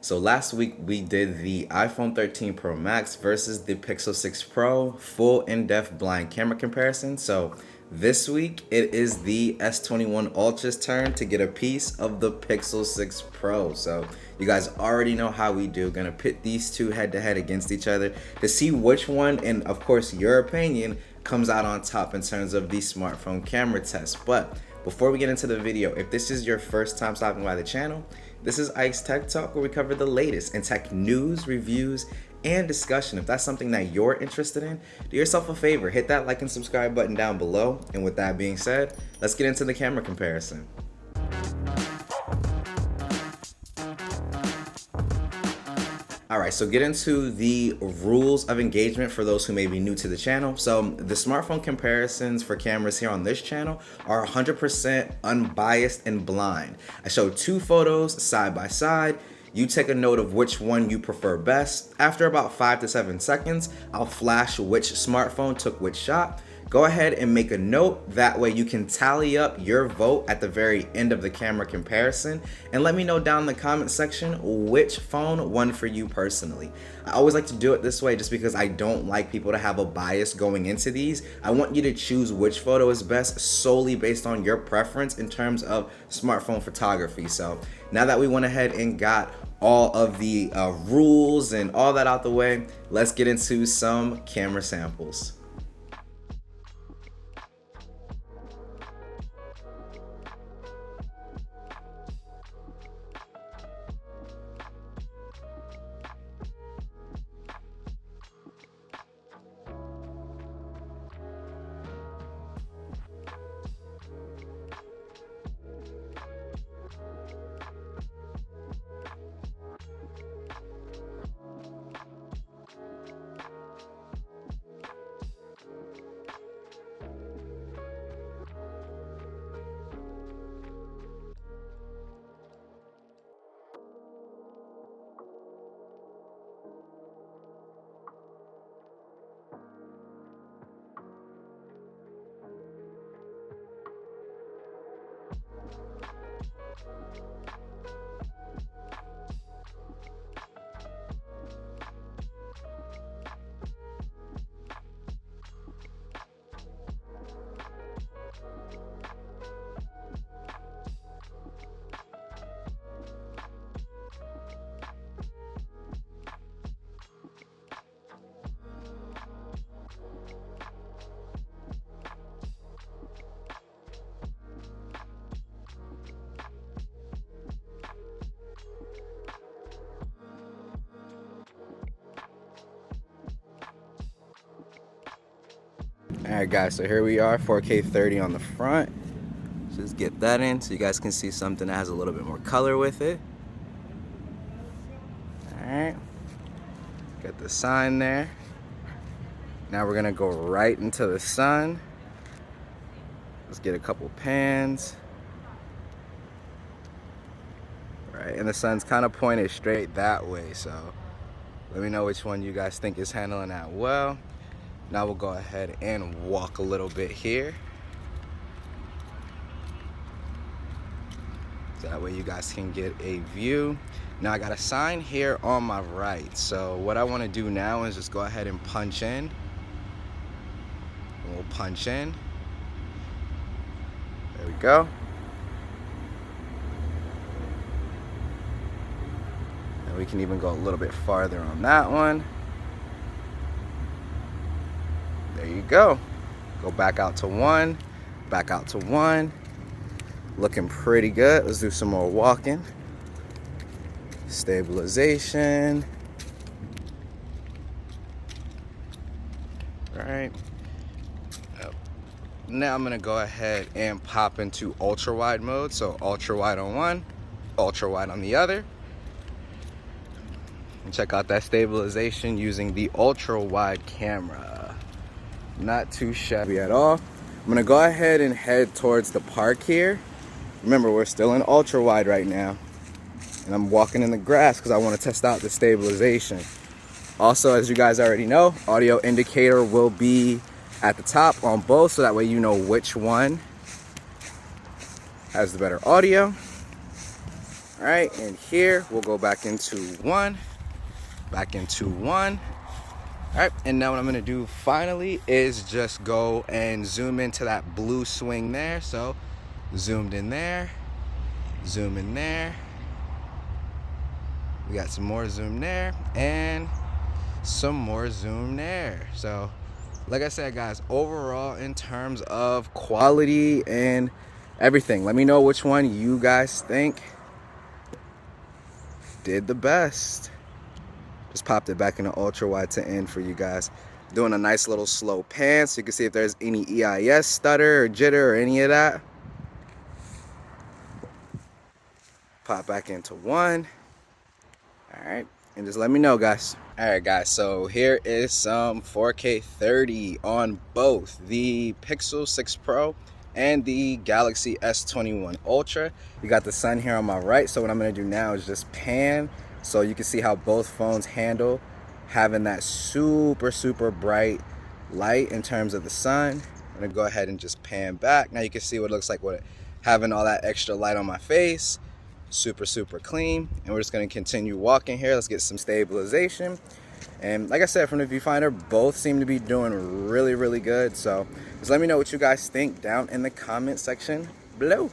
So last week we did the iPhone 13 Pro Max versus the Pixel 6 Pro full in-depth blind camera comparison. So this week it is the S21 Ultra's turn to get a piece of the Pixel 6 Pro. So you guys already know how we do. Gonna pit these two head to head against each other to see which one, and of course your opinion, comes out on top in terms of the smartphone camera test. But before we get into the video, if this is your first time stopping by the channel, this is Ike's Tech Talk, where we cover the latest in tech news, reviews, and discussion. If that's something that you're interested in, do yourself a favor, hit that like and subscribe button down below. And with that being said, let's get into the camera comparison. Alright, so get into the rules of engagement for those who may be new to the channel. So the smartphone comparisons for cameras here on this channel are 100% unbiased and blind. I show two photos side by side. You take a note of which one you prefer best. After about 5 to 7 seconds, I'll flash which smartphone took which shot. Go ahead and make a note. That way you can tally up your vote at the very end of the camera comparison and let me know down in the comment section which phone won for you personally. I always like to do it this way just because I don't like people to have a bias going into these. I want you to choose which photo is best solely based on your preference in terms of smartphone photography. So now that we went ahead and got all of the rules and all that out the way, let's get into some camera samples. Alright guys, so here we are, 4K 30 on the front. Just get that in so you guys can see something that has a little bit more color with it. Alright, got the sign there. Now we're gonna go right into the sun. Let's get a couple pans. Right, and the sun's kind of pointed straight that way, so let me know which one you guys think is handling that well. Now we'll go ahead and walk a little bit here. So that way you guys can get a view. Now I got a sign here on my right. So what I want to do now is just go ahead and punch in. And we'll punch in. There we go. And we can even go a little bit farther on that one. There you go. Go back out to one, back out to one. Looking pretty good. Let's do some more walking. Stabilization. All right. Now I'm gonna go ahead and pop into ultra wide mode. So ultra wide on one, ultra wide on the other. And check out that stabilization using the ultra wide camera. Not too shabby at all. I'm gonna go ahead and head towards the park here. Remember, we're still in ultra wide right now. And I'm walking in the grass because I want to test out the stabilization. Also, as you guys already know, audio indicator will be at the top on both, so that way you know which one has the better audio. All right, and here we'll go back into one, back into one. All right, and now what I'm gonna do finally is just go and zoom into that blue swing there. So zoomed in there, zoom in there. We got some more zoom there and some more zoom there. So like I said, guys, overall in terms of quality and everything, let me know which one you guys think did the best. Just popped it back in the ultra wide to end for you guys. Doing a nice little slow pan so you can see if there's any EIS stutter or jitter or any of that. Pop back into one. All right, and just let me know, guys. All right, guys, so here is some 4K 30 on both the Pixel 6 Pro and the Galaxy S21 Ultra. You got the sun here on my right, so what I'm gonna do now is just pan so you can see how both phones handle having that super bright light in terms of the sun. I'm gonna go ahead and just pan back. Now you can see what it looks like with having all that extra light on my face. Super clean, and we're just going to continue walking here. Let's get some stabilization, and like I said, from the viewfinder, both seem to be doing really good. So just let me know what you guys think down in the comment section below.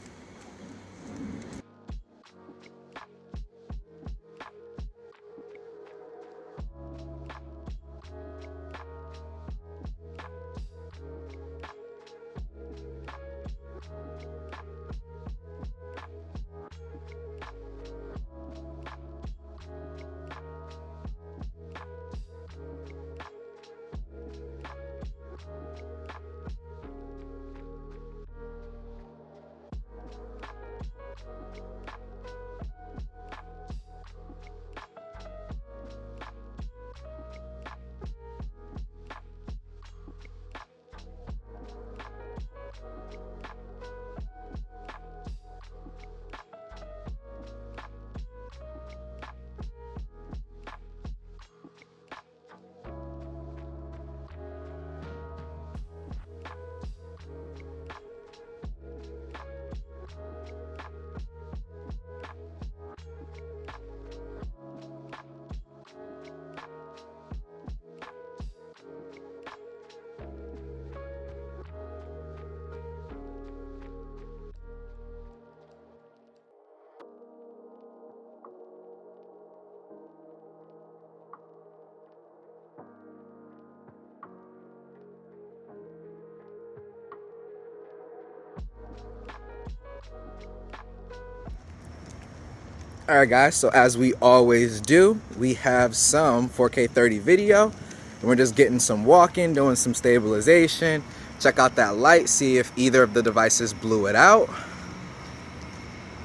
All right, guys, so as we always do, we have some 4K 30 video, and we're just getting some walking, doing some stabilization. Check out that light, see if either of the devices blew it out.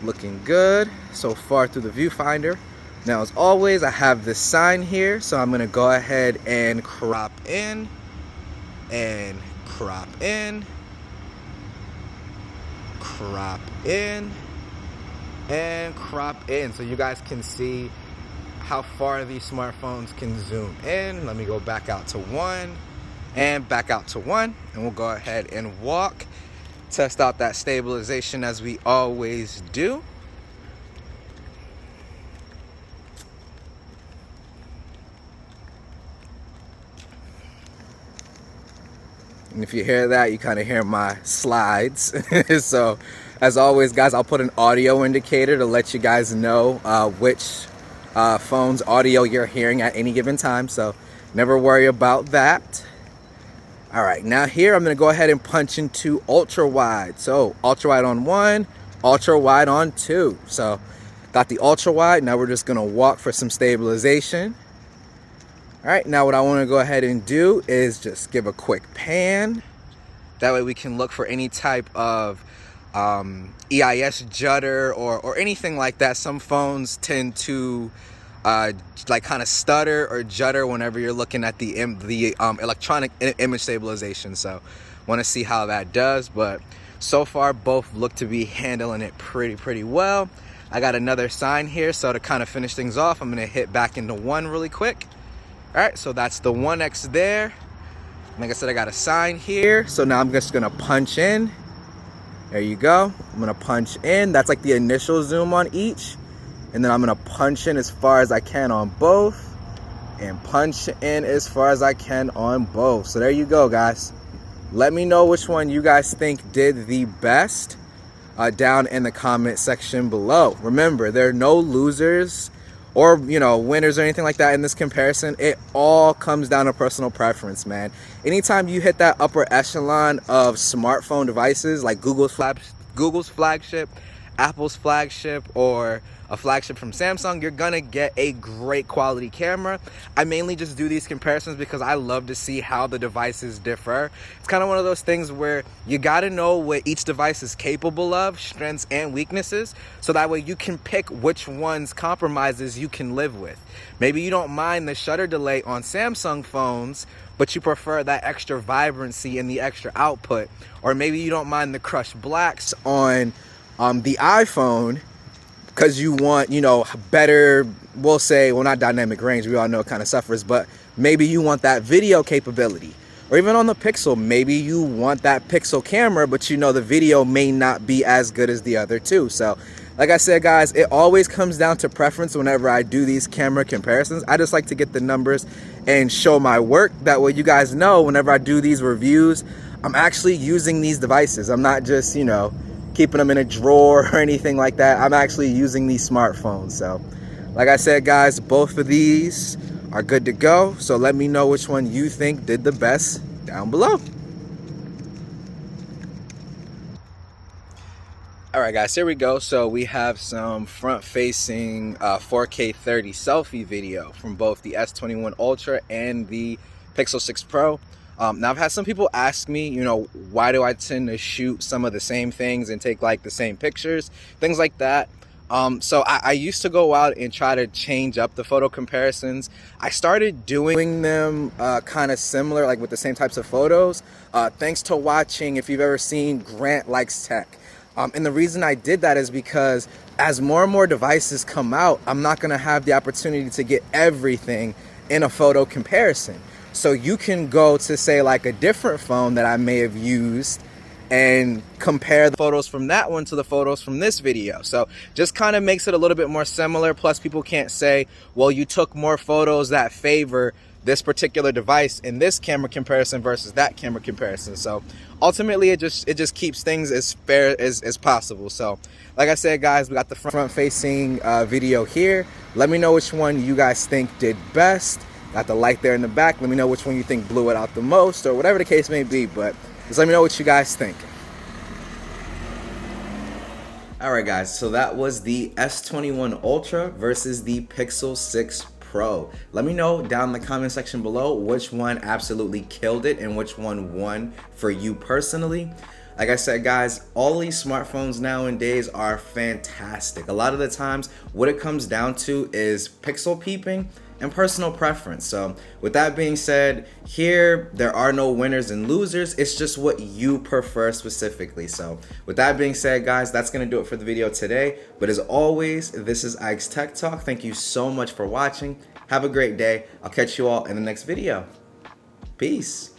Looking good so far through the viewfinder. Now, as always, I have this sign here, so I'm gonna go ahead and crop in and crop in, crop in, and crop in, so you guys can see how far these smartphones can zoom in. Let me go back out to one and back out to one, and we'll go ahead and walk, test out that stabilization as we always do. And if you hear that, you kind of hear my slides. So as always, guys, I'll put an audio indicator to let you guys know which phone's audio you're hearing at any given time. So never worry about that. All right, now here I'm gonna go ahead and punch into ultra wide. So ultra wide on one, ultra wide on two. So got the ultra wide, now we're just gonna walk for some stabilization. All right, now what I wanna go ahead and do is just give a quick pan. That way we can look for any type of EIS judder or anything like that. Some phones tend to like kind of stutter or judder whenever you're looking at the electronic image stabilization. So want to see how that does, but so far both look to be handling it pretty well. I got another sign here, so to kind of finish things off, I'm gonna hit back into one really quick. All right, so that's the 1X there. Like I said, I got a sign here, so now I'm just gonna punch in. There you go. I'm gonna punch in. That's like the initial zoom on each. and then I'm gonna punch in as far as I can on both, and punch in as far as I can on both. So there you go, guys. Let me know which one you guys think did the best down in the comment section below. Remember, there are no losers or winners or anything like that in this comparison. It all comes down to personal preference, man. Anytime you hit that upper echelon of smartphone devices like Google's flagship, Apple's flagship, or a flagship from Samsung, you're gonna get a great quality camera. I mainly just do these comparisons because I love to see how the devices differ. It's kind of one of those things where you gotta know what each device is capable of, strengths and weaknesses, so that way you can pick which one's compromises you can live with. Maybe you don't mind the shutter delay on Samsung phones, but you prefer that extra vibrancy and the extra output. Or maybe you don't mind the crushed blacks on the iPhone, because you want, better, we'll say, well, not dynamic range, we all know it kind of suffers, but maybe you want that video capability. Or even on the Pixel, maybe you want that Pixel camera, but the video may not be as good as the other two. So like I said, guys, it always comes down to preference whenever I do these camera comparisons. I just like to get the numbers and show my work. That way you guys know whenever I do these reviews, I'm actually using these devices. I'm not just, keeping them in a drawer or anything like that. I'm actually using these smartphones. So like I said, guys, both of these are good to go. So let me know which one you think did the best down below. All right, guys, here we go. So we have some front-facing 4K 30 selfie video from both the S21 Ultra and the Pixel 6 Pro. Now, I've had some people ask me, why do I tend to shoot some of the same things and take like the same pictures, things like that. So I used to go out and try to change up the photo comparisons. I started doing them kind of similar, like with the same types of photos, thanks to watching, if you've ever seen Grant Likes Tech. And the reason I did that is because as more and more devices come out, I'm not going to have the opportunity to get everything in a photo comparison. So you can go to, say, like a different phone that I may have used and compare the photos from that one to the photos from this video. So just kind of makes it a little bit more similar. Plus, people can't say, well, you took more photos that favor this particular device in this camera comparison versus that camera comparison. So ultimately, it just keeps things as fair as possible. So like I said, guys, we got the front-facing video here. Let me know which one you guys think did best. Got the light there in the back. Let me know which one you think blew it out the most, or whatever the case may be, but just let me know what you guys think. All right, guys, so that was the S21 Ultra versus the Pixel 6 Pro. Let me know down in the comment section below which one absolutely killed it and which one won for you personally. Like I said, guys, all these smartphones nowadays are fantastic. A lot of the times, what it comes down to is pixel peeping and personal preference. So with that being said, here there are no winners and losers. It's just what you prefer specifically. So with that being said, guys, that's gonna do it for the video today. But as always, this is Ike's Tech Talk. Thank you so much for watching. Have a great day. I'll catch you all in the next video. Peace.